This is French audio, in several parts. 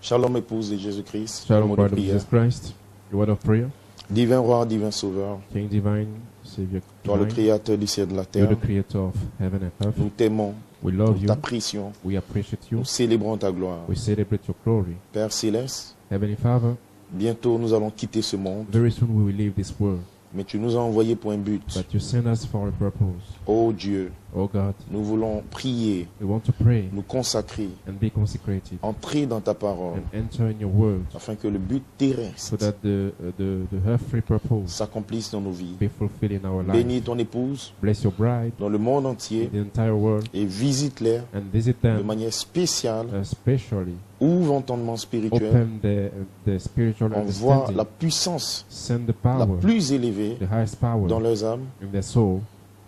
Shalom, épouse de Jésus-Christ. Shalom, Mot de brother of prière. Jesus Christ. The word of prayer. Divin roi, divin sauveur, King divine, Savior toi le divine. créateur du ciel et de la You're terre, the creator of heaven and earth. nous t'aimons, We love nous you. t'apprécions, We appreciate you. nous célébrons ta gloire. We celebrate your glory. Père céleste, Heavenly Father, bientôt nous allons quitter ce monde, very soon we will leave this world. mais tu nous as envoyés pour un but. But you send us for a purpose. Ô Dieu, Oh God, nous voulons prier, we want to pray nous consacrer, and be consecrated entrer dans ta parole, and enter in your word afin que le but so terrestre that the earthly purpose s'accomplisse dans nos vies. be fulfilled in our life. Bénis ton épouse Bless your bride dans le monde in entier the entire world et visite-les and visit de them manière spéciale. especially. Ouvre entendement spirituel. Open the spiritual Envoie understanding. la puissance Send the la power, plus élevée the highest power dans leurs âmes in their soul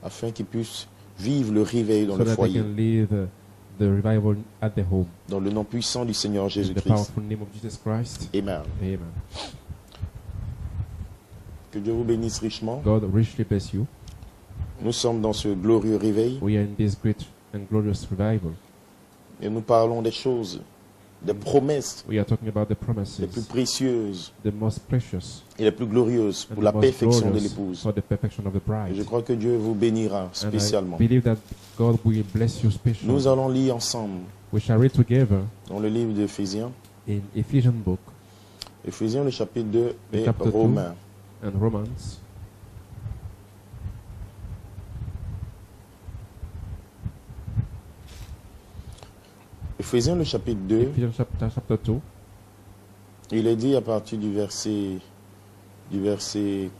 afin qu'ils puissent vivre le réveil dans so le that they foyer. can live the revival at their home. Dans le nom puissant du Seigneur In the Jésus-Christ. powerful name of Jesus Christ. Amen. Amen. Que Dieu vous bénisse richement. God richly bless you. Nous sommes dans ce glorieux réveil We are in this great and glorious revival. et nous parlons des choses, des promesses We are talking about the les promises, plus précieuses the most precious et les plus glorieuses and pour la the most perfection de glorious l'épouse. for the perfection of the Et bride. je crois que Dieu vous bénira And spécialement. I believe that God will bless you specially. Nous allons lire ensemble We shall read together dans le livre d'Éphésiens, in Ephesians book Éphésiens le chapitre 2 et chapter 2. Romains. and Romans. Éphésiens le chapitre 2, Ephesians chapter 2. il est dit à partir du verset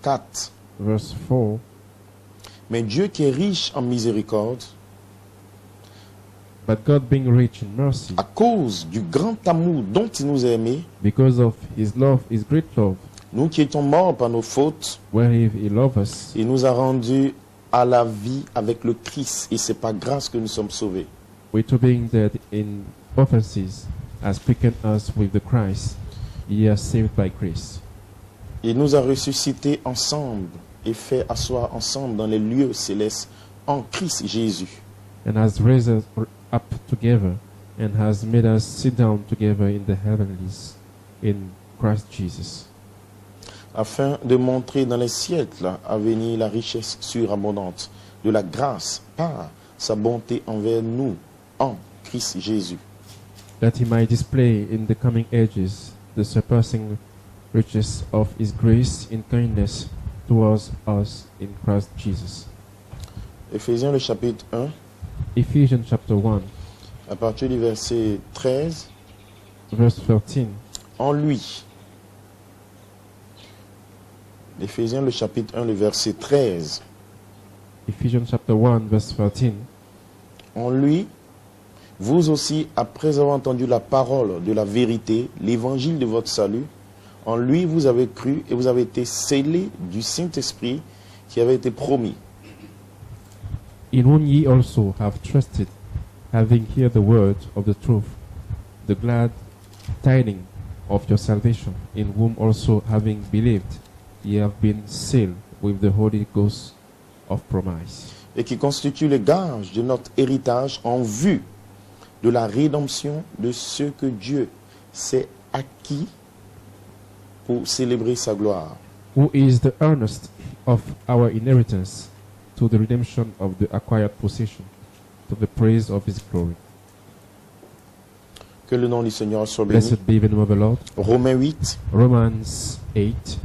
4. Verse 4. Mais Dieu qui est riche en miséricorde, But God being rich in mercy, à cause du grand amour dont il nous a aimés, because of his love, his great love, nous qui étions morts par nos fautes, where he loved us, il nous a rendus à la vie avec le Christ. Et c'est par grâce que nous sommes sauvés. we too being dead in offenses, has quickened us with the Christ, ye are saved by grace. Il nous a ressuscités ensemble et fait asseoir ensemble dans les lieux célestes en Christ Jésus. And has raised us up together, and has made us sit down together in the heavenlies, in Christ Jesus, Afin de montrer dans les siècles à venir la richesse surabondante de la grâce par sa bonté envers nous en Christ Jésus. that he might display in the coming ages the surpassing riches of his grace in kindness towards us in Christ Jesus. Éphésiens le chapitre 1, Ephesians chapter 1, à partir du verset 13, verse 13. en lui. Éphésiens le chapitre 1, le verset 13. Ephesians chapter 1, verse 13. En lui, vous aussi, après avoir entendu la parole de la vérité, l'évangile de votre salut, en lui vous avez cru et vous avez été scellés du Saint-Esprit qui avait été promis. In whom ye also have trusted, having heard the word of the truth, the glad tidings of your salvation, in whom also having believed, ye have been sealed with the Holy Ghost of promise, Et qui constitue le gage de notre héritage en vue de la rédemption de ce que Dieu s'est acquis pour célébrer sa gloire. who is the earnest of our inheritance, to the redemption of the acquired possession, to the praise of his glory. Que le nom du Seigneur soit béni. Blessed be the name of the Lord. Romains 8, Romans 8,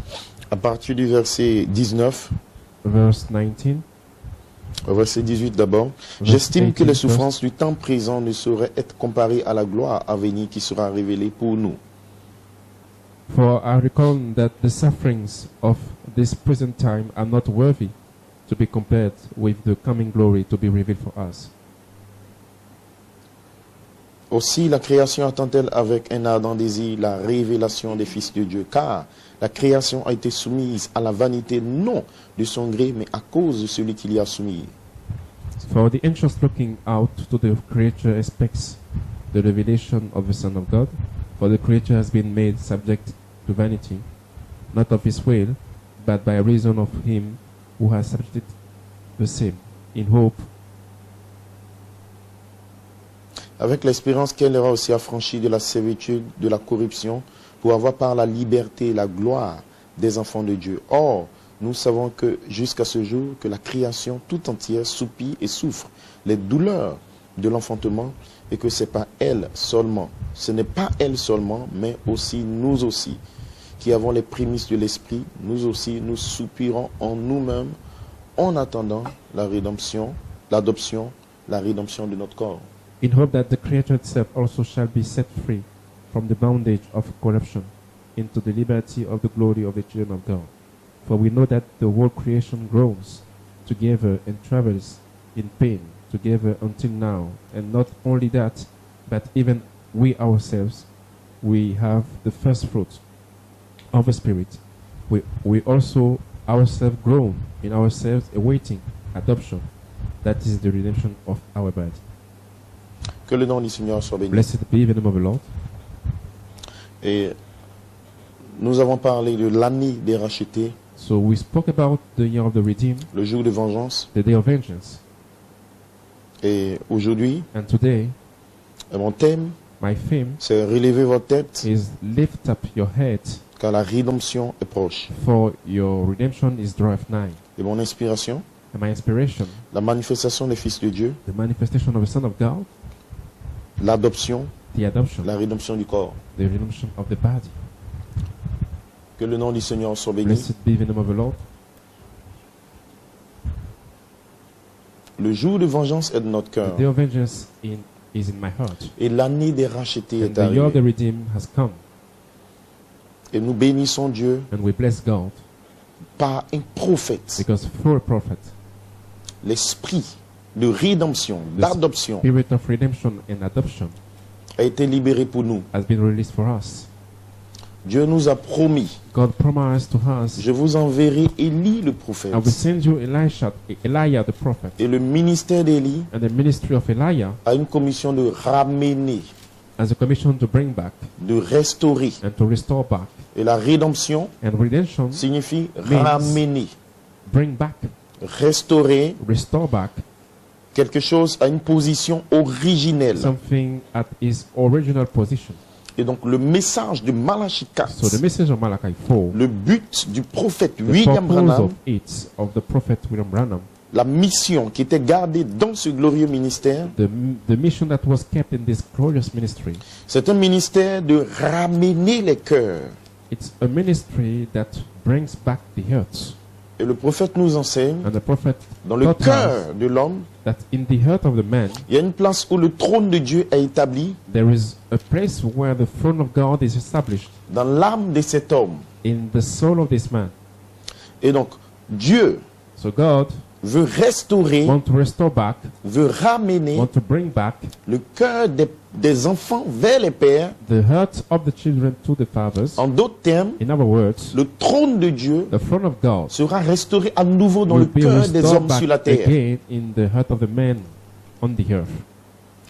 à partir du verset 19, verse 19. verset 18 d'abord. Verse J'estime que 18 les first. souffrances du temps présent ne sauraient être comparées à la gloire à venir qui sera révélée pour nous. For I reckon that the sufferings of this present time are not worthy to be compared with the coming glory to be revealed for us. Aussi, la création attend-elle avec un ardent désir la révélation des fils de Dieu, car la création a été soumise à la vanité non de son gré, mais à cause de celui qui l'y a soumis. For the anxious looking out to the creature expects the revelation of the Son of God, for the creature has been made subject to vanity, not of his will, but by reason of him who has subjected the same, in hope avec l'espérance qu'elle ira aussi affranchie de la servitude, de la corruption, pour avoir par la liberté la gloire des enfants de Dieu. Or, nous savons que jusqu'à ce jour, que la création tout entière soupire et souffre les douleurs de l'enfantement, et que c'est pas elle seulement, ce n'est pas elle seulement, mais aussi nous aussi, qui avons les prémices de l'esprit, nous aussi, nous soupirons en nous-mêmes en attendant la rédemption, l'adoption, la rédemption de notre corps. In hope that the Creator itself also shall be set free from the bondage of corruption into the liberty of the glory of the children of God. For we know that the whole creation groans together and travails in pain together until now. And not only that, but even we ourselves, we have the first fruit of the Spirit. We also ourselves groan in ourselves awaiting adoption, that is the redemption of our body. Que le nom du Seigneur soit béni. Blessed be the name of the Lord. Et nous avons parlé de l'année des rachetés, So we spoke about the year of the redeemed, le jour de vengeance. the day of vengeance. Et aujourd'hui, And today, mon thème, my theme c'est relever votre tête, is lift up your head, car la rédemption est proche. for your redemption is draweth nigh. Et mon inspiration, And my inspiration, la manifestation des fils de Dieu, the manifestation of the Son of God, l'adoption, the adoption, la rédemption du corps. the redemption of the body. Que le nom du Seigneur soit béni. Blessed be the name of the Lord. Le jour de vengeance est de notre cœur. The day of vengeance is in my heart. Et l'année des rachetés And est the year of the arrivée. redeemed has come. Et nous bénissons Dieu And we bless God par un prophète. because through a prophet, L'esprit de rédemption, d'adoption spirit of redemption and adoption a été libéré pour nous. has been released for us. Dieu nous a promis, God promised to us, je vous enverrai Élie le prophète. I will send you Elijah the prophet. Et le ministère d'Élie And the ministry of Elijah a une commission de ramener, as a commission to bring back de restaurer. and to restore back. Et la rédemption And redemption, signifie ramener, bring back, restaurer restore back quelque chose à une position originelle. something at its original position. Et donc le message de Malachi 4, So the message of Malachi 4, le but du prophète the William purpose Branham, of it, of the prophet William Branham, la mission qui était gardée dans ce glorieux ministère, the mission that was kept in this glorious ministry, c'est un ministère de ramener les cœurs. it's a ministry that brings back the hearts. Et le prophète nous enseigne, And the prophet dans le taught us cœur de l'homme, that in the heart of the man, il y a une place où le trône de Dieu est établi, there is a place where the throne of God is established dans l'âme de cet homme. in the soul of this man. Et donc, Dieu So God veut restaurer, want to restore back, veut ramener want to bring back le cœur des enfants vers les pères. the heart of the children to the fathers. En d'autres termes, In other words, le trône de Dieu the throne of God sera restauré à nouveau dans will le be cœur des restored hommes back sur la terre. again in the heart of the man on the earth.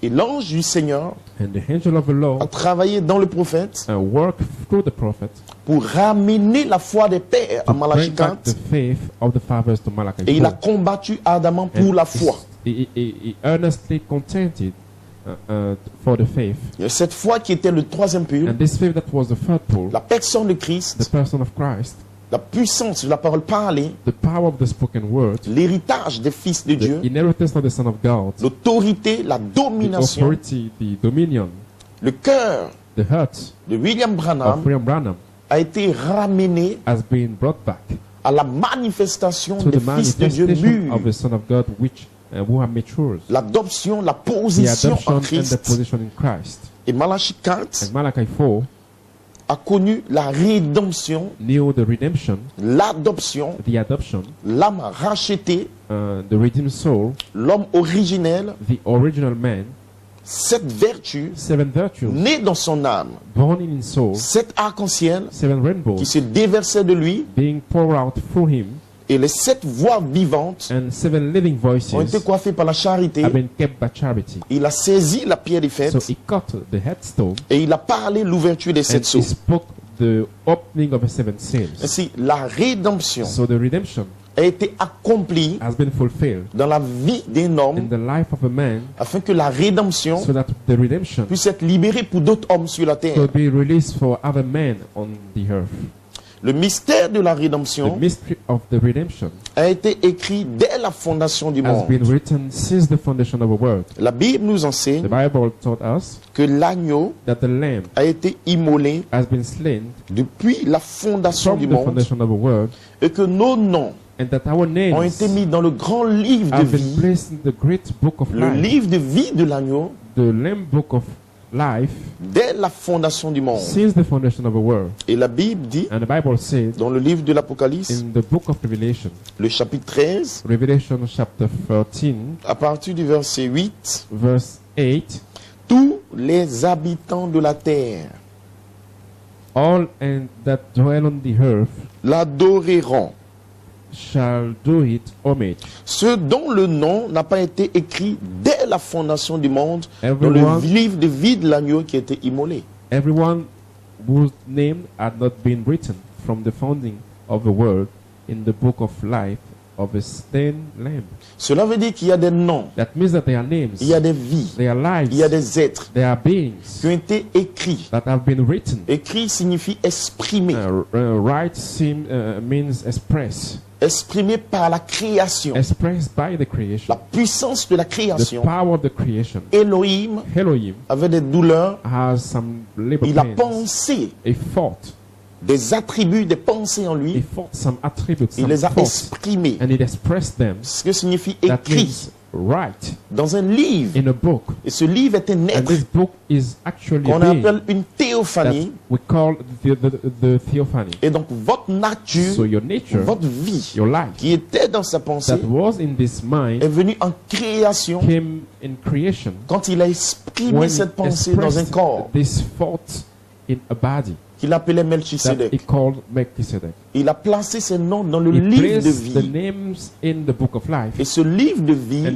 Et l'ange du Seigneur And the angel of the a Lord travaillé dans le prophète work through the prophet pour ramener la foi des pères to à Malachi bring back 4. the faith of the fathers to Malachi Et il a 4. combattu ardemment pour And la foi. he earnestly contended for the faith. Et cette foi qui était le troisième pôle, And this faith that was the third pole, la personne de the Christ, person of Christ, la puissance de la parole parlée, the power of the spoken word, l'héritage des fils de the Dieu, inheritance of the Son of God, l'autorité, la the domination, authority, the dominion, le cœur the heart de William of Branham William Branham a été ramené has been brought back à la manifestation to des the fils de Dieu manifestation of mûrs, the Son of God, which who are mature, l'adoption, la the position adoption en and the Christ. position in Christ. Et Malachi 4 And Malachi 4 a connu la rédemption, knew the redemption, l'adoption, the adoption, l'âme rachetée, the redeemed soul, l'homme originel, the original man, cette vertu 7 virtues née dans son âme, born in his soul, cet arc-en-ciel 7 qui rainbows se déversait de lui, being poured out through him, et les 7 voix vivantes and 7 living ont été voices coiffées par la charité. have been kept by charity. Il a saisi la pierre des fêtes So he cut the headstone et il a parlé l'ouverture des 7 and he sceaux. spoke the opening of the 7 seals. Ainsi, la rédemption So the redemption a été accompli has been fulfilled dans la vie d'un in homme the life of a man, afin que la rédemption so that the redemption puisse être libérée pour d'autres hommes sur la terre. could be released for other men on the earth. Le mystère de la The rédemption mystery of the redemption a été écrit dès la fondation du has been monde. written since the foundation of the world. La Bible nous The enseigne Bible taught us que l'agneau that the lamb a été immolé has been slain depuis la fondation from du the monde foundation of the world, et que nos noms and that our ont names été mis dans le grand livre de have been vie, placed in the great book of le life, livre de vie de l'agneau, the Lamb book of life, dès la fondation du monde. since the foundation of the world. Et la Bible dit, And the Bible says dans le livre de l'Apocalypse, in the book of Revelation, le chapitre 13, Revelation chapter 13, à partir du verset 8, verse 8, tous les habitants de la terre all and that dwell on the earth l'adoreront, shall do it homage. ceux dont le nom n'a pas été écrit dès la fondation du monde dans le Everyone, livre de vie de l'agneau qui a été immolé. everyone whose name had not been written from the founding of the world in the book of life of a slain lamb. Cela veut dire qu'il y a des noms, That means that their names, il y a des vies, their lives, il y a des êtres their beings qui ont été écrits. that have been written. Écrit signifie exprimer, Right means express. exprimé par la création, Expressed by the la creation. puissance de la The création. power of the creation. Elohim Elohim avait des douleurs, has some labor il a pains. pensé He fought. des attributs, des pensées en He lui, fought some attributes, il some les a thoughts, exprimés. and he expressed them. Ce que signifie That écrit means write dans un livre. in a book. Et ce livre est un And être this book is actually qu'on a being appelle une that théophanie. we call the theophany. Et donc votre nature, So your nature, votre vie, your life, qui était dans sa pensée, that was in this mind, est venue en création came in creation quand il a exprimé when cette he pensée dans un expressed corps this thought in a body qu'il appelait that he Melchisedec. called Melchizedek. Il a placé ses noms dans le He livre de placed the vie. names in the book of life, Et ce livre de vie and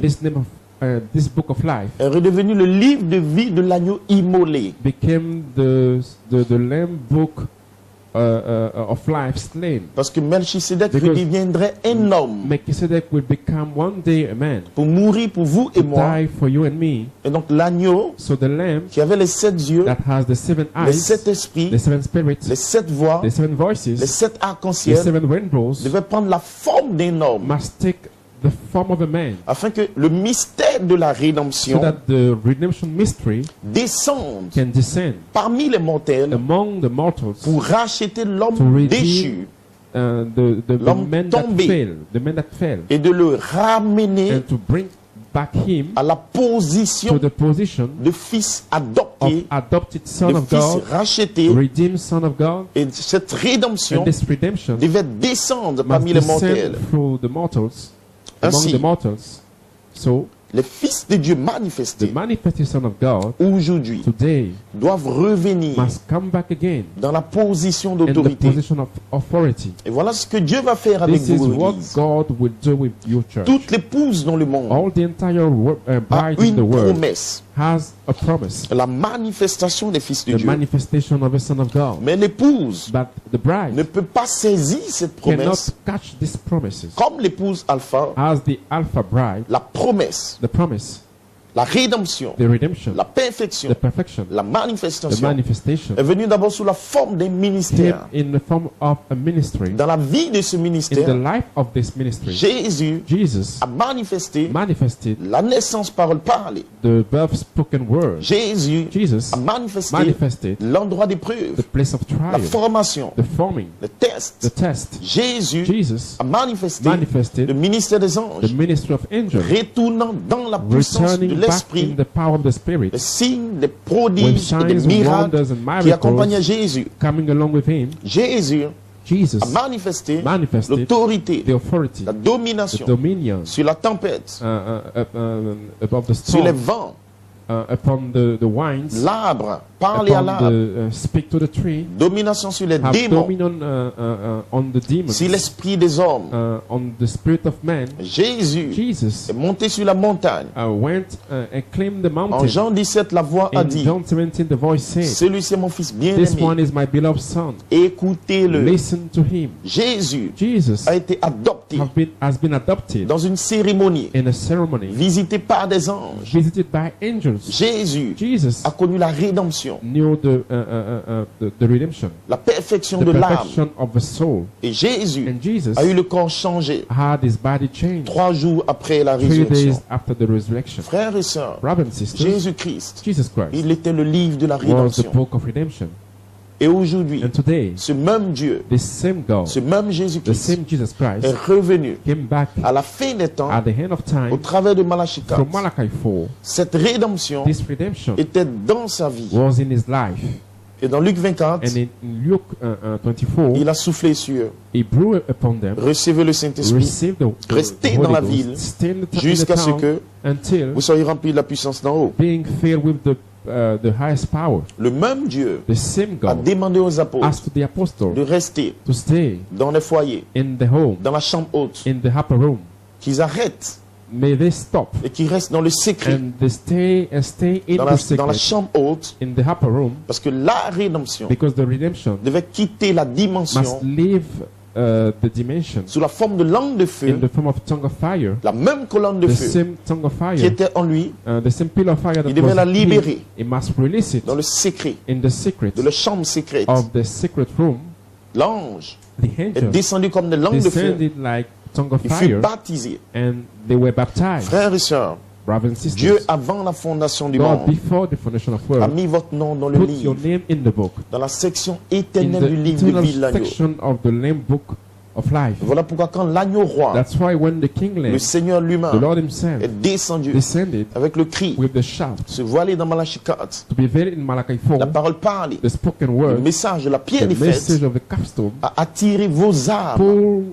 this book of life est redevenu le livre de vie de l'agneau immolé. became the Lamb book of life slain. Parce que Melchisedec Because redeviendrait un homme Melchizedek will become one day a man pour mourir pour vous et to moi. die for you and me. Et donc l'agneau So the Lamb qui avait les 7 yeux, that has the seven les eyes, 7 esprits, the seven spirits, les 7 voix, the seven les voices, 7 the arcs-en-ciel seven rainbows devait prendre la forme d'un homme must take the form of a man, afin que le mystère de la so rédemption that the redemption mystery descende can descend parmi les mortels among the mortals pour racheter to l'homme redeem déchu the L'homme men that tombé. fell, the men that fell, et de le ramener and to bring back him à la to position the position de fils of adopté, adopted son de of fils God, racheté. redeemed son of God, Et cette rédemption and this redemption devait descendre must parmi les mortels. descend through the mortals, among Ainsi, the mortals. So les fils de Dieu the manifestés manifested Son of God aujourd'hui today doivent revenir must come back again dans la position in the d'autorité. position of authority. Et voilà ce que Dieu va faire avec This is vous, what Église. God will do with your church. Toutes les épouses dans le monde All the entire a bride in the une world promesse, has a promise, la manifestation des fils de the Dieu. manifestation of the Son of God. Mais l'épouse But the bride ne peut pas saisir cette cannot promesse catch these promises. comme l'épouse alpha, As the Alpha bride, la promesse, the promise, la rédemption, the redemption, la perfection, the perfection, la the manifestation manifestation est venue d'abord sous la forme d'un came ministère. in the form of a ministry. Dans la vie de ce In the ministère, life of this ministry, Jésus Jesus a manifesté manifested la naissance parole parlée. the birth spoken word. Jésus Jesus a manifesté manifested l'endroit the d'épreuve, place of la trial, formation, the forming, le test. the test. Jésus Jesus a manifesté manifested le ministère des the anges, ministry of angels, retournant dans la puissance de returning back in l'esprit, the power of the Spirit, les signes, des with prodiges et des signs, miracles wonders, and qui accompagnaient miracles Jésus. coming along with him. Jésus Jesus a manifesté manifested l'autorité, the authority, la the domination dominion sur la tempête, above the sur les storm, vents, upon the wines, L'arbre, parlez à upon l'arbre. speak to the tree, Domination sur les have démons, dominion on the demons, sur l'esprit des hommes. on the spirit of man. Jésus Jesus est monté sur la montagne. went and climbed the En mountain. Jean 17, la voix a In dit, John 17, the voice said, celui-ci est mon fils "This one bien-aimé. is my beloved son. Écoutez-le. Listen to him." Jésus Jesus a été adopté has been adopted dans une cérémonie, in a ceremony, visité par des anges. visited by angels. Jésus Jesus a connu la rédemption, knew the redemption, la perfection the de l'âme. perfection of the soul. Et Jésus And Jesus a eu le corps changé had his body changed 3 jours après la 3 days résurrection. after the resurrection. Frères et sœurs, Brothers and sisters, Jésus-Christ, Jesus Christ il était le livre de la was the rédemption. book of redemption. Et aujourd'hui, And today, ce même Dieu, the same God, ce même the Jésus-Christ same Jesus Christ, est revenu came back à la fin des temps at the end of au time travers de Malachie 4. from Malachi 4. Cette rédemption This redemption était dans sa vie. was in his life. Et dans Luc 24, And in Luke 24, il a soufflé sur eux. he blew upon them, Recevez le Saint-Esprit received the Restez Holy dans la Ghost, ville stay in the jusqu'à ce town que until vous soyez remplis de la puissance d'en haut. being filled with the highest power. Le même Dieu The same a God demandé aux apôtres asked the apostle de rester to stay dans les foyers, in the home, dans la chambre haute, in the upper room. qu'ils arrêtent May they stop et qu'ils restent dans le secret, and they stay in dans the la secret, chambre haute, in the upper room, parce que la rédemption because the redemption devait quitter la dimension must leave the dimension sous la forme de langue de in feu, the form of tongue of fire, la même colonne de the feu same tongue of qui fire, était en lui, the same pillar of fire that il devait la was libérer him. He must release it dans le secret in the secret de la chambre secrète. of the secret room. L'ange The est angel descendu comme des langues de feu. descended like tongue of Il fut fire, baptisé. and they were baptized. Frères et sœurs, Brothers and Dieu, sisters, avant la fondation du God, monde, before the foundation of a world, mis votre nom dans le put your livre, name in the book, dans la section in éternelle du the livre de eternal vie de l'agneau. section of the Lamb book of life. Voilà pourquoi quand l'agneau roi, That's why when the King le Lamb, Seigneur the lui-même, Lord Himself, est descendu descended avec le cri, with the shout se voiler dans Malachie 4, to be veiled in Malachi 4, la parole parlée, the spoken le word, message de la pierre the des fêtes message of the capstone, a attiré vos âmes, pull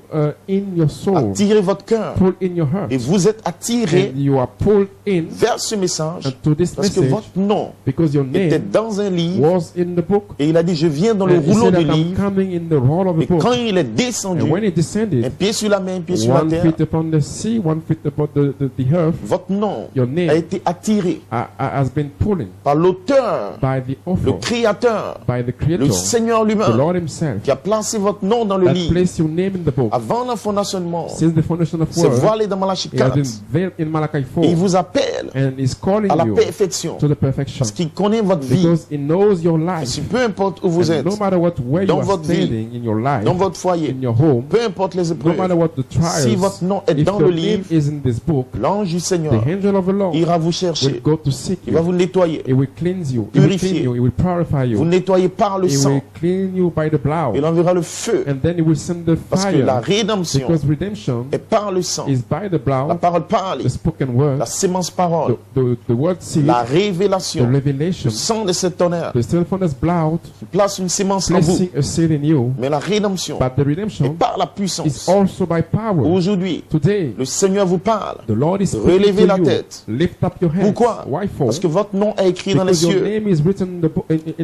in your soul, attiré votre cœur, pull in your heart, et vous êtes attiré and you are pulled in vers ce message to this parce que message votre nom because your était name dans un livre was in the book. et il a dit je viens dans le And he rouleau said de that I'm livre coming in the roll of et the book. quand il est descendu, And when he descended, un pied sur la main, un pied sur la one terre, feet upon the sea, one feet upon the earth, votre nom your a name été attiré has been pulling par l'auteur, by the le author, créateur, by the le Creator, Seigneur the lui-même Lord Himself, qui a placé votre nom dans le that livre placed your name in the book. avant la fondation du monde. Since the foundation of C'est world, voilé dans Malachie He has 4 been veiled in Malachi 4, et il vous appelle and is calling à la you perfection to the perfection, parce qu'il connaît votre vie. because He knows your Et life. si peu importe où vous And êtes, no matter where you dans are votre vie, standing in your life, dans votre foyer, in your home, peu importe les no matter épreuves, what the si trials, votre nom est if dans your le name livre, is in this book, l'ange du the Seigneur angel of the Lord ira vous will chercher. go to seek Il va you. vous nettoyer. It will cleanse you. It will Purifier. clean you. It will purify Vous you. nettoyez par le It sang. will clean you by the blood. Il enverra le feu. And then it will send the Parce que la fire. rédemption Because redemption est par le sang. is by the La blood, parole parlée, the spoken word, la sémence parole, the word seed, la the révélation, revelation, le sang de cet honneur the steadfastness blood, qui place une sémence en vous. placing a seed in you. Mais la rédemption But the est redemption par la is puissance. also by power. Aujourd'hui, Today, le Seigneur vous parle. the Lord is Relevez speaking la to you. tête. Lift up your hands. Pourquoi? Why for? Parce que votre nom est écrit dans les Because your cieux. name is written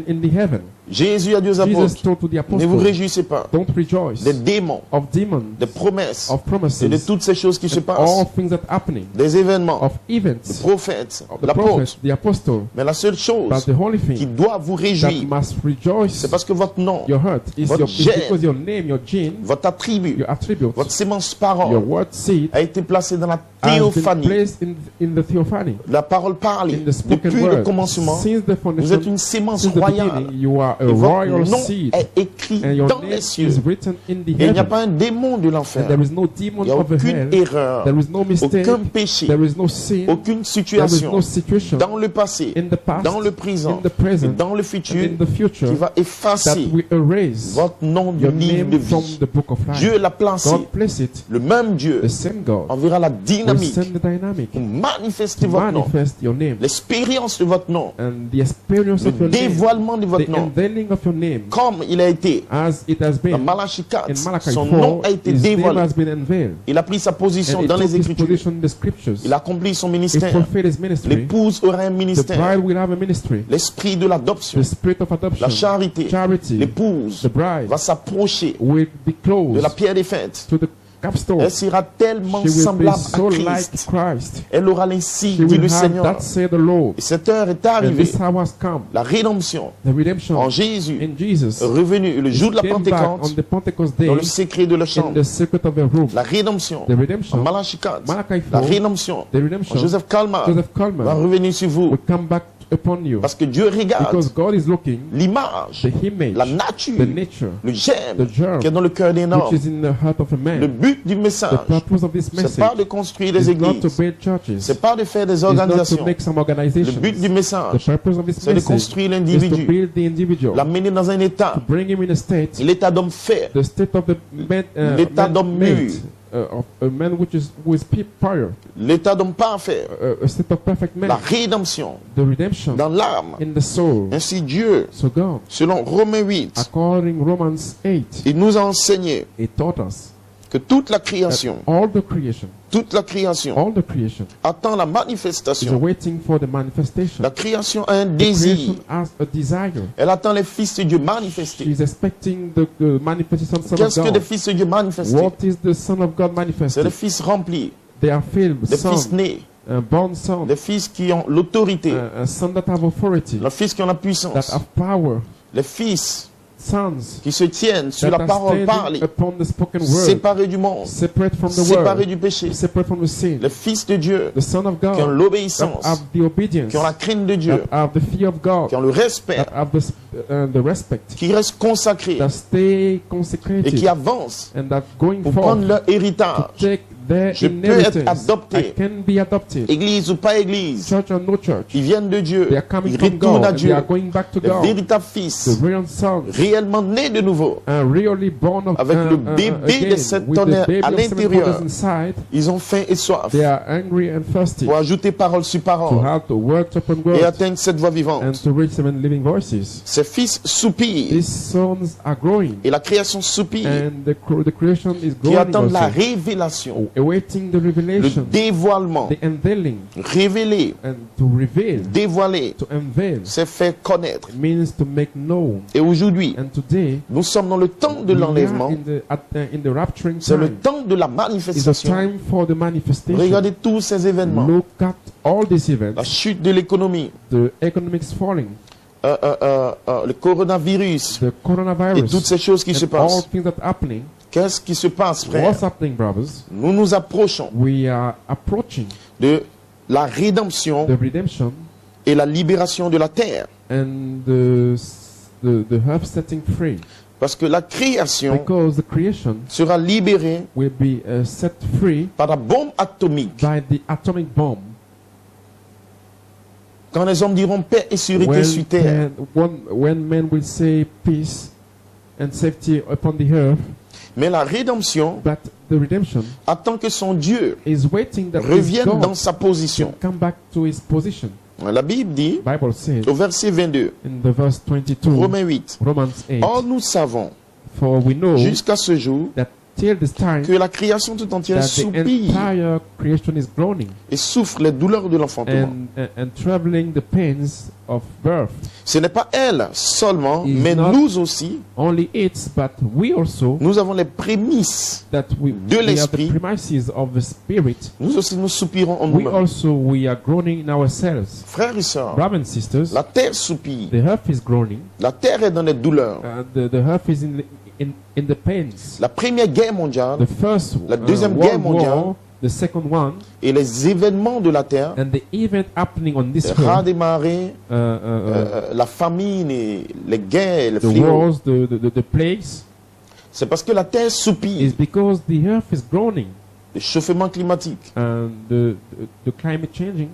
in the heaven. Jésus a dit aux Jesus apôtres, told to the ne vous apostles, réjouissez pas don't rejoice des démons, of demons, des promesses of promises, et de toutes ces choses qui se all passent, things that are happening, des événements, of des events, prophètes, of de the prophets, l'apôtre. the apostle. Mais la seule But chose the holy qui thing doit vous that réjouir, must rejoice c'est parce que votre nom, your heart is votre is gène, because your name, your gene, votre attribut, your attribute, votre sémence your parole word seed a été placé dans la has been théophanie. placed in the theophany, La parole parlée, in the spoken depuis le word. commencement, Since the vous êtes foundation, une sémence since the royale. beginning, you are a Et votre royal nom seed, est écrit and your dans name les cieux. is written in the Et il n'y a heaven. pas un démon de And l'enfer. there is no demon Il n'y a of the aucune hell. erreur, There is no mistake. aucun péché, There is no sin. aucune There is situation no situation dans le passé, in the past, dans le présent in the et present, dans le and futur in the future qui va that effacer will erase votre nom du your livre name de from vie. the book of life. Dieu l'a placé. God place it. Le même Dieu The same God enverra la will dynamique send the dynamic pour to manifester votre nom, manifest your name l'expérience de votre nom, and the experience le of your name, dévoilement de votre the nom, unveiling of your name, comme il a été as it has dans been Malachie 4. in Malachi Son nom 4. a été His name dévoilé. has been unveiled, Il a pris sa position and he dans took les his Écritures. position in the scriptures. Il a accompli son He ministère. fulfilled his ministry. L'épouse aura un The ministère. bride will have a ministry. L'esprit de l'adoption, The spirit of adoption, la charité, charity, l'épouse the bride va s'approcher will be de la close pierre des fêtes. to the capstone. Elle sera tellement She will be semblable so à like Christ. Christ. Elle aura l'insigne, She dit will le have Seigneur. that say the Lord. Et cette heure est And arrivée. this hour has come. La rédemption The redemption en Jésus in Jesus est revenue le jour de la came back on Pentecôte the Pentecost day dans le secret de la in chambre. the secret of a room. La rédemption The en redemption, Malachie 4. Malachi La 4, rédemption the en redemption, Joseph Kalmar Joseph va Coleman revenir sur vous. will come back upon you Parce que Dieu regarde because God is looking l'image, the image, la nature, the nature, le germe the germ qui est dans le cœur d'un homme. which is in the heart of a Le man. but du The message, purpose of this c'est message pas de construire des is not to églises, build churches. c'est pas de faire des It's not to organisations. make some Le organizations. but du The message, purpose of this c'est de message construire is to l'individu, build the individual, l'amener dans un état, to bring him in a state, l'état d'homme fait, the state of the man, L'état d'homme mûr. of a man who is prior, l'état d'homme parfait, a state of perfect man, la rédemption the redemption dans l'âme. in the soul. Ainsi Dieu, So God, selon Romains 8, according Romans 8, il nous a enseigné He taught us que toute la that création, all the creation attend la is manifestation. waiting for the manifestation. La création a un The désir. creation has a desire. Elle attend les fils de Dieu manifestés. She's expecting the manifestation Son of Qu'est-ce que des God. fils de Dieu manifestés? What is the Son of God C'est manifested? les fils remplis, They are filled with des fils son, nés, a born son, des fils qui ont l'autorité, a son that have authority, les fils qui ont la that puissance, have power, les fils sons qui se tiennent sur that la are parole parlée, standing upon the spoken word, séparés du monde, separate from the séparés world, du péché. separate from the sin. Les fils de Dieu The Son of qui ont God that l'obéissance, have the obedience, qui ont la crainte de Dieu, that have the fear of God, qui ont le respect, that have the respect, qui restent consacrés that stay et qui consecrated, avancent and that going pour forth prendre leur to héritage. take their Je peux être inheritance. adopté. I can be adopted. Église ou pas église, Church or no church. ils viennent de Dieu, They are coming ils from retournent God à and they Dieu. are going back to Les God. véritables The fils, real sons réellement nés de nouveau, really born of avec le bébé de cette with the tonnerre baby à of seven l'intérieur. wonders inside. ils ont faim et soif They are angry and thirsty pour ajouter parole sur to parole have to work upon et word atteindre cette voie and vivante. to reach seven living voices. Ces fils soupirent These sons are growing et la création soupire and the creation is qui growing attendent la also, révélation, awaiting the le revelation, dévoilement, the unveiling, révéler, and to reveal, dévoiler, to unveil c'est faire connaître. means to make known. Et aujourd'hui, And today, nous sommes dans le temps de we are l'enlèvement, in the rapturing c'est le time. temps de la It's a manifestation. time for the manifestation. Regardez tous ces événements, Look at all these la events, chute de l'économie, the economics falling, le coronavirus the et coronavirus, toutes ces choses qui se and all passent. things that are happening. Qu'est-ce qui se passe, frère? What's happening, brothers? Nous nous approchons We are approaching de la rédemption the redemption et la libération de la terre. and the earth setting free, Parce que la création because the creation sera libérée will be set free par la bombe atomique. by the atomic bomb. Quand les hommes diront paix et sécurité sur terre, When men will say peace and safety upon the earth, mais la rédemption but the redemption attend que son Dieu is waiting that his revienne God dans sa position. can come back to his position. La Bible dit, Bible says au verset 22, in the verse 22, Romains 8, Romans 8, or nous savons for we know jusqu'à ce jour that till this time que la création tout entière that the soupire entire creation is groaning et souffre les douleurs de l'enfantement. and traveling the pains of birth. Ce n'est pas elle seulement, Is mais not- nous aussi, Only it, but we also, nous avons les prémices. that we de have the l'esprit. premises of the Spirit. Nous aussi, nous soupirons en We nous-mêmes. also, we are groaning in ourselves. Frères et sœurs, Brothers and sisters, la terre soupire. the earth is groaning. La terre est dans les douleurs. The earth is in the pains. La première guerre mondiale The first La Deuxième World Guerre mondiale. War, the second one, et les événements de la terre, and the event happening on this les rats earth, des marées, la famine et les guerres, les the fléaux, wars, the plagues, c'est parce que la terre soupire. is because the earth is groaning Le chauffement climatique. and the climate changing.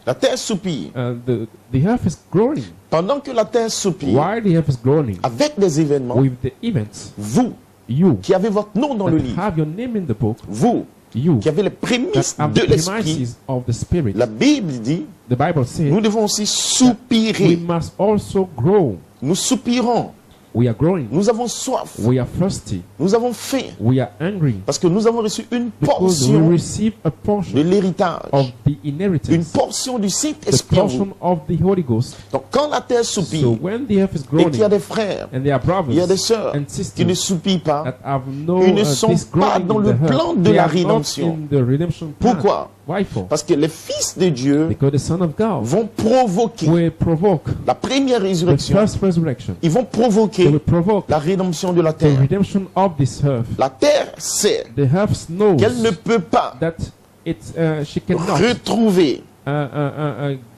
La terre soupire. The earth is groaning. Pendant que la terre soupire, While the earth is groaning, avec des événements, with the events, vous you qui avez votre nom dans le that livre, have your name in the book, vous You qui avez les that prémices have de the l'esprit, premises of the Spirit. la Bible dit, The Bible says nous devons aussi we soupirer. must also grow. Nous soupirons. We are growing. Nous avons soif. We are thirsty. Nous avons faim. We are hungry. Parce que nous avons reçu une Because we portion receive a de portion l'héritage. of the Une inheritance, portion du the Saint-Esprit en vous. portion of the Holy Ghost. Donc quand la terre So soupire when the earth is et qu'il y a groaning, des frères, and there are il y a des brothers sœurs and qui ne sisters soupirent pas, that have no ils ne sont this pas groaning dans in le the plan earth, de they la are not rédemption. in the redemption plan. Pourquoi? Why for? Parce que les fils de Dieu Because the Son of God vont provoquer will provoke la première the résurrection. first resurrection. Ils vont They will provoquer provoke la rédemption de la the terre. redemption of this earth. La terre sait The earth knows qu'elle ne peut pas that she cannot retrouver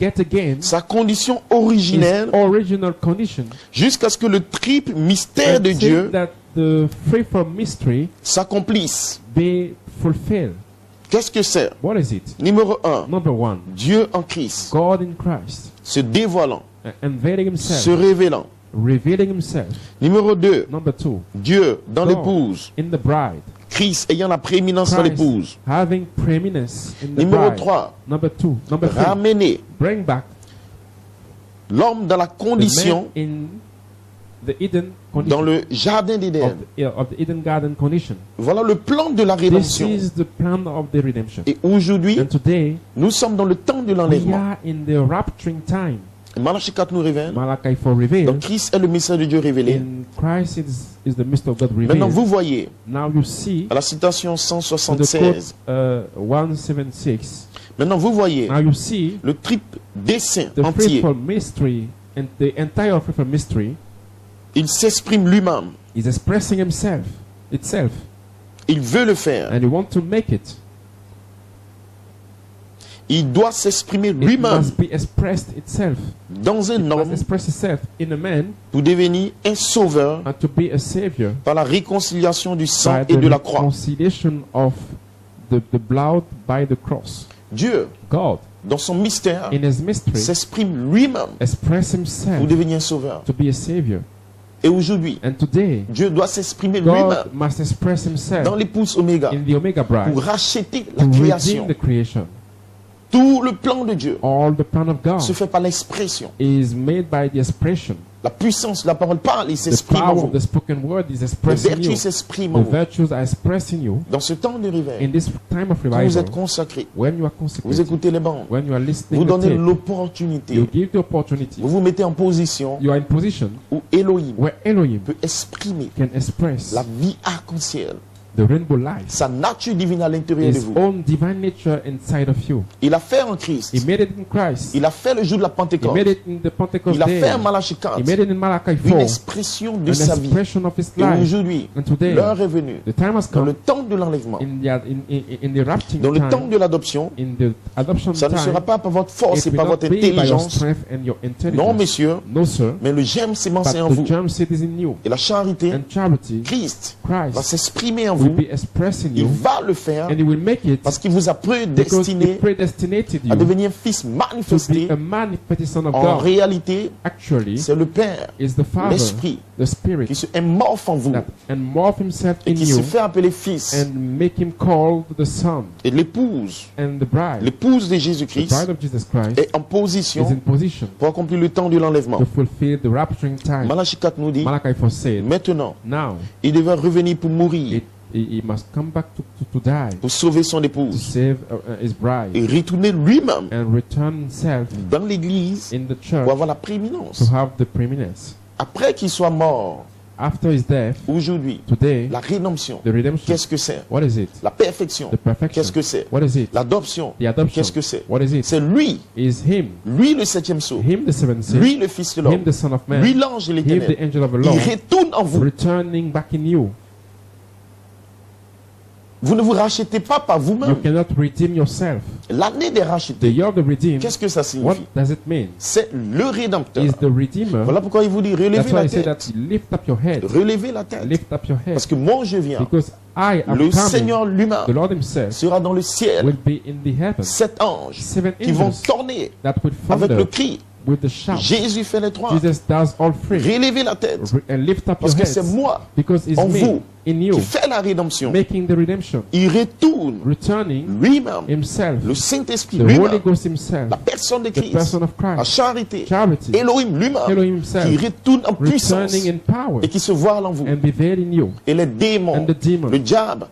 get again sa condition its originelle original condition jusqu'à ce que le triple mystère de until Dieu that the threefold mystery s'accomplisse. be fulfilled. Qu'est-ce que c'est? What is it? Numéro 1, Number one, Dieu en Christ, God in Christ, se dévoilant, unveiling himself, se révélant. revealing himself. Numéro 2, Number two, Dieu dans God l'épouse, in the bride, Christ ayant la prééminence dans Christ l'épouse. having preeminence in the Numéro bride. 3, Number two, number three, ramener bring back l'homme dans la the condition, man in the Eden dans condition, le jardin d'Éden. of the Eden garden condition. Voilà le plan de la This rédemption. is the plan of the redemption. Et aujourd'hui, And today, nous sommes dans le temps de we l'enlèvement. are in the rapturing time. Malachie 4 nous révèle. Malachi 4 revealed. Donc Christ est le message de Dieu révélé. In Christ is the mystery of God Maintenant, revealed. vous voyez, Now you see à la citation in the 176, quote 176. maintenant vous voyez Now you see le triple dessein the entier. threefold mystery, and the entire threefold mystery Il s'exprime lui-même. is expressing itself, Il veut le faire. and you want to make it. Il doit s'exprimer It lui-même must be expressed itself. dans un It homme must express itself in a man pour devenir un sauveur and to be a savior par la réconciliation du sang by et the de la croix. reconciliation of the blood by the cross. Dieu, God, dans son mystère, in his mystery, s'exprime lui-même express pour himself devenir un sauveur. to be a savior. Et aujourd'hui, And today, Dieu doit s'exprimer lui-même God must express himself dans l'épouse Oméga in the Omega bride pour racheter to la redeem création. the creation. Tout le plan de Dieu All the plan of God se fait par l'expression. is made by the expression. La puissance de la parole parle, il The s'exprime en power vous. of the spoken word is Les expressed in you. vertus s'expriment en The vous. virtues are expressed in you. Dans ce temps de In réveil, this time of quand vous revival, êtes consacré, when you are vous consecrated, écoutez les bandes, when you are listening vous to donnez tape, l'opportunité, you give the opportunity. vous vous mettez en position You are in position où Elohim where Elohim peut exprimer can express la vie arc-en-ciel, the rainbow light, sa nature divine à l'intérieur de his vous. own divine nature inside of you. Il a fait en Christ. He made it in Christ. Il a fait le jour de la He Pentecôte. made it in the Pentecost Il a day. fait en Malachi 4 He made it in Malachi une 4. expression de An sa vie. expression of his Et life. aujourd'hui, And today, l'heure est venue, the time has dans le come temps de l'enlèvement, in the rapturing dans le temps time, de l'adoption, in the adoption ça ne time. sera pas par votre force It et will par not votre be by your intelligence. strength and your Non, intelligence. messieurs, No, sir. mais le germe But s'émancé en the vous. germ seed is in you. Et la charité, And charity, Christ, va Christ, s'exprimer en will vous. be expressed in Il you. va le faire And he will make it parce qu'il vous a because he prédestiné predestinated à you devenir fils to manifesté. be a manifested son of En God. réalité, Actually, c'est le Père, is the Father, l'Esprit, the Spirit, qui se morphe en vous that and morph himself et in qui you se fait appeler fils. and make him called the Son. Et l'épouse, And the bride, l'épouse de the Jésus-Christ, bride of Jesus Christ, est en is position in position pour accomplir le temps de l'enlèvement. to fulfill the rapturing time. Malachi 4 nous dit, Malachi 4 said, maintenant, now il devait revenir pour mourir, he must come back to die, pour sauver son to épouse, save his bride, et retourner lui-même and return himself dans l'église in the pour church avoir la to prééminence. have the preeminence. Après qu'il soit mort, After his death, aujourd'hui, today, la rédemption, the redemption, qu'est-ce que c'est? what is it? La perfection, The perfection, qu'est-ce que c'est? what is it? L'adoption, The adoption, qu'est-ce que c'est? what is it? C'est lui, Is him, lui le septième sceau, him the seventh seal, lui le fils de him l'homme, the son of man, lui l'ange de him the l'éternel. angel of the Il Lord, retourne en vous. returning back in you. Vous ne vous rachetez pas par You vous-même. cannot redeem yourself. L'année des The rachetés, year of the redeemed, qu'est-ce que ça what signifie? does it mean? C'est le Rédempteur. Is the redeemer. Voilà pourquoi il vous dit That's relevez why la I say tête. that lift up your head. Relevez la tête. Lift up your head. Parce que moi je viens. Because I am Le coming. Seigneur lui-même The Lord himself sera dans le ciel. will be in the heavens. 7 anges Seven qui vont angels tourner that will avec le thunder cri. with the shout. Jésus fait les trois. Jesus does all three. Relevez la tête. And lift up your Parce que c'est heads. moi Because it's en me vous in you, qui fait la rédemption, making the redemption, il retourne returning lui-même, himself, le Saint-Esprit the Holy lui-même, Ghost himself, la personne de the Christ, person of la Christ, charité, charity, Elohim lui-même, Elohim himself, qui retourne en puissance returning in power et qui se voile en vous. and be there in you. Et les démons, And the demon, le diable,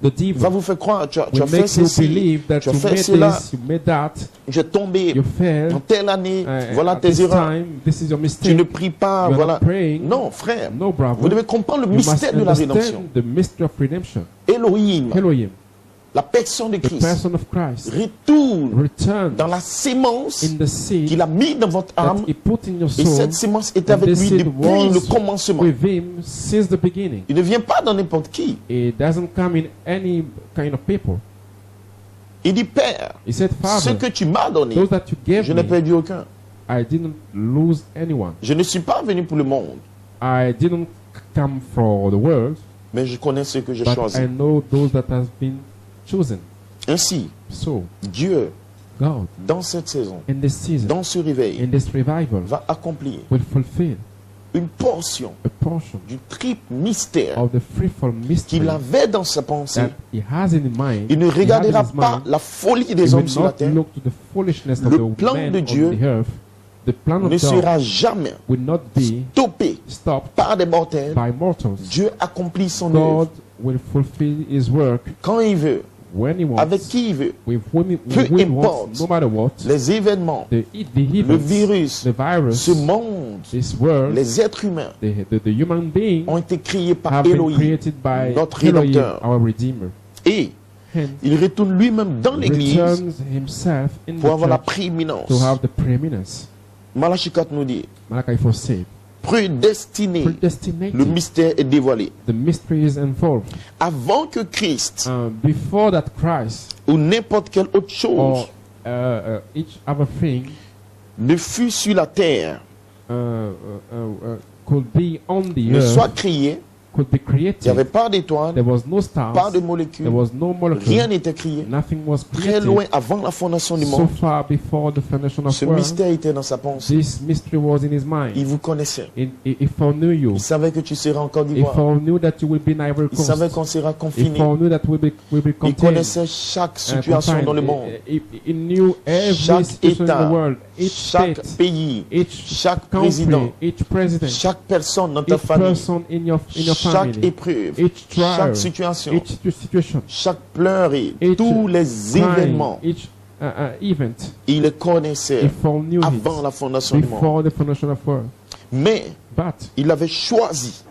the devil, va vous faire croire, tu as will fait make you ceci, believe that tu as you fait made cela, this, you made that, j'ai tombé you dans failed, telle année, voilà at tes this erreurs. time, this is your Tu mistake. ne pries pas, You are voilà. not praying. Non, frère. No, brother. Vous devez comprendre le You must mystère de la rédemption. understand the mystery of redemption. Elohim, Elohim, la personne de the Christ, person of Christ, retourne returns dans la sémence in the seed qu'il a mis dans votre that âme. he put in your Et soul, cette sémence est and avec this lui seed depuis le was commencement. with him since the beginning. Il ne vient pas dans n'importe qui. It doesn't come in any kind of people. Il dit, Père, He said, ce Father, que tu m'as donné, those that you gave je n'ai me, perdu aucun. I didn't lose anyone. Je ne suis pas venu pour le monde, I didn't come for the world, mais je connais ceux que j'ai but choisis. I know those that have been chosen. Ainsi, So, Dieu, God, dans cette saison, in this season, dans ce réveil, in this revival, va accomplir will fulfill une portion a portion du triple mystère of the threefold mystery qu'il avait dans sa pensée. that he has in mind. Il ne he had in regardera his pas mind. la folie He des will hommes sur la not terre, look to the foolishness of Le the plan men de on Dieu the earth. The plan of ne God sera jamais will not be stoppé stopped par des mortels. by mortals. Dieu accomplit son œuvre God will fulfill his work quand il veut, when he wants, avec qui il veut. with whom Peu he wants, importe no matter what. Les événements, The le events, virus, the virus, ce monde, this world, les êtres humains the human being ont été créés par have been Elohim, created by notre Elohim, Rédempteur. our Redeemer. Et Hence, il retourne lui-même dans l'église returns himself in pour the avoir la church prééminence. to have the preeminence. Malachi 4 nous dit, Malachi 4 said, prédestiné, le predestinated, mystère est dévoilé. the mystery is involved. Avant que Christ Before that Christ ou n'importe quelle autre chose or each other thing ne fût sur la terre, could be on the ne soit earth, créé, could be il n'y avait created. pas d'étoiles, There was no stars, pas de there molécules, was no molecule, rien n'était créé. nothing was Très created. loin avant la fondation du So monde, far before the foundation of ce world, mystère était dans sa pensée. this mystery was in his mind. Il vous connaissait. If I knew you, Il savait que tu serais en Côte if d'Ivoire. I knew that you will be in Ivory Il Coast, savait qu'on sera if confiné. I knew that we'll be Il contained, connaissait chaque situation confined, dans le monde, he knew every chaque situation in État, the world, each chaque state, pays, each chaque country, président, each president, chaque personne dans ta each famille, person in your chaque family, épreuve, each trial, chaque situation, each situation, chaque pleurer, each tous les crime, événements, each event, il les connaissait if I knew avant la it fondation du monde. before the foundation of world. Mais But il avait choisi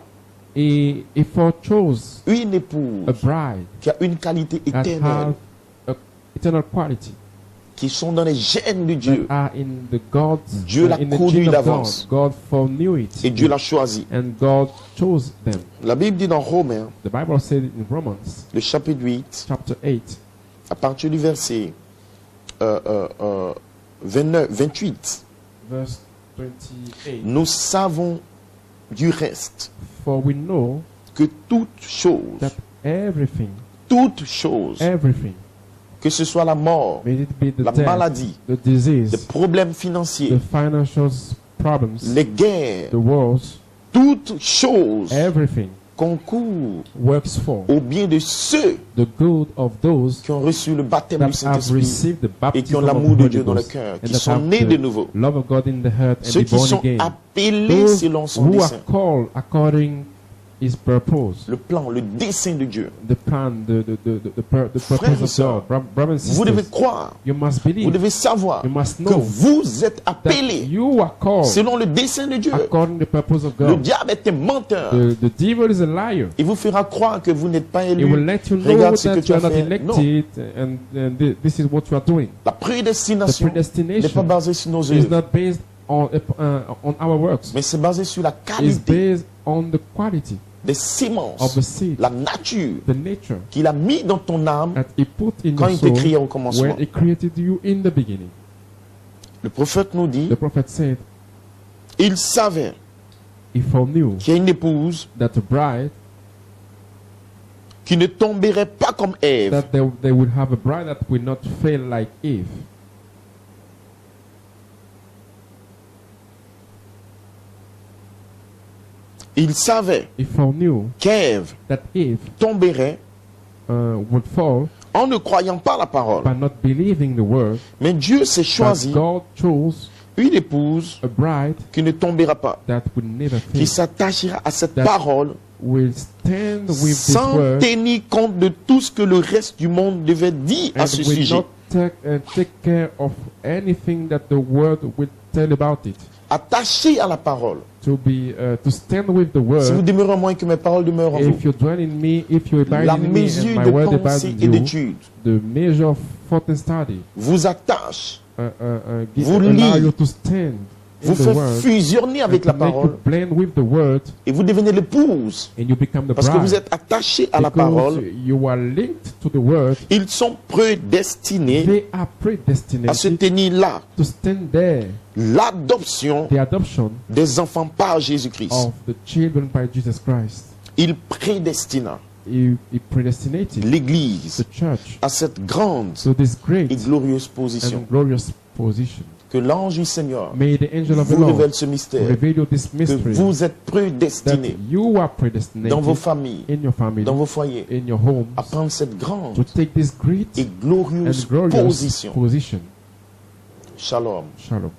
if I chose une a épouse bride qui a une qualité that éternelle, have eternal quality, qui sont dans les gènes de that Dieu, are in the God's Dieu l'a in the connu gene of d'avance. God foreknew it, et Dieu l'a choisi. and God chose them. La Bible dit dans Romains, The Bible said in Romans le chapitre 8, chapter 8, à partir du verset 28, verse 28. nous savons du reste For we know que toute chose, that everything, que ce soit la mort, may it be the la death, maladie, the disease, les problèmes the financiers, financial problems, les guerres, the wars, toute chose everything concourt works for au bien de ceux the good of those qui ont reçu le baptême du that have Saint-Esprit received the et qui ont baptism of l'amour the de Holy Dieu dans le Ghost, cœur, and qui that sont have nés de the nouveau. love of God in the heart and Ceux be qui born sont again. appelés Those selon son who are dessein. called according His purpose, Le plan, le dessein de Dieu. the plan, the Frères et purpose of sœurs, God. Brothers and Vous devez sisters, croire, you must vous believe, devez savoir you must que know vous êtes that appelés you are called selon le dessein de Dieu. according to the purpose of Le God. diable est un menteur. The devil is a liar. Il vous fera croire que vous n'êtes pas He will élu. let you know Regarde ce que that tu you as are not fait. Non, elected, and this is what you are doing. la The prédestination n'est pas predestination basée sur nos is œuvres, not based on our works. mais c'est basé sur la It's qualité based on the quality des of sémences, the seed, la nature the nature qu'il a mis dans ton âme that He put in quand your il t'a créé au soul commencement. when He created you in the beginning. Le prophète nous dit, The prophet said, il savait He foreknew qu'il y a une épouse that the bride, qui ne tomberait pas comme Ève, that they would have a bride that will not fail like Eve. Il savait If Paul knew qu'Ève that Eve tomberait would fall en ne croyant pas la parole. by not believing the word, Mais Dieu s'est that choisi God chose une épouse a bride qui ne tombera pas, that would never qui fail, s'attachera à cette That- parole will stand with this sans word, tenir compte de tout ce que le reste du monde devait dire à and ce will sujet. not take care of anything that the word will tell about it. Attaché à la parole. To stand with the Si vous word. demeurez en moi et que mes paroles demeurent en vous, If you dwell in me, if you abide la in me, and mesure my de word abides pensée in et you, d'étude the measure of thought and study vous attache, vous allow lie, you to stand in vous the fait word, fusionner and avec to la make you parole blend with the word, et vous devenez l'épouse and you become the parce que bride. vous êtes attaché à la Because parole. you are linked to the word, Ils sont prédestinés they are à se predestinated tenir là. to stand there. L'adoption The adoption des enfants par Jésus-Christ. of the children by Jesus Christ. Il prédestina He predestinated l'Église the church à cette grande to this great et glorieuse position. and glorious position. Que l'ange du Seigneur May the angel of the vous Lord révèle ce mystère. reveal you this Que mystery, vous êtes that prédestinés you are dans vos predestinated familles, in your family, dans vos foyers, in your homes, à prendre cette grande to take this great et glorieuse and glorious position. position. Shalom. Shalom.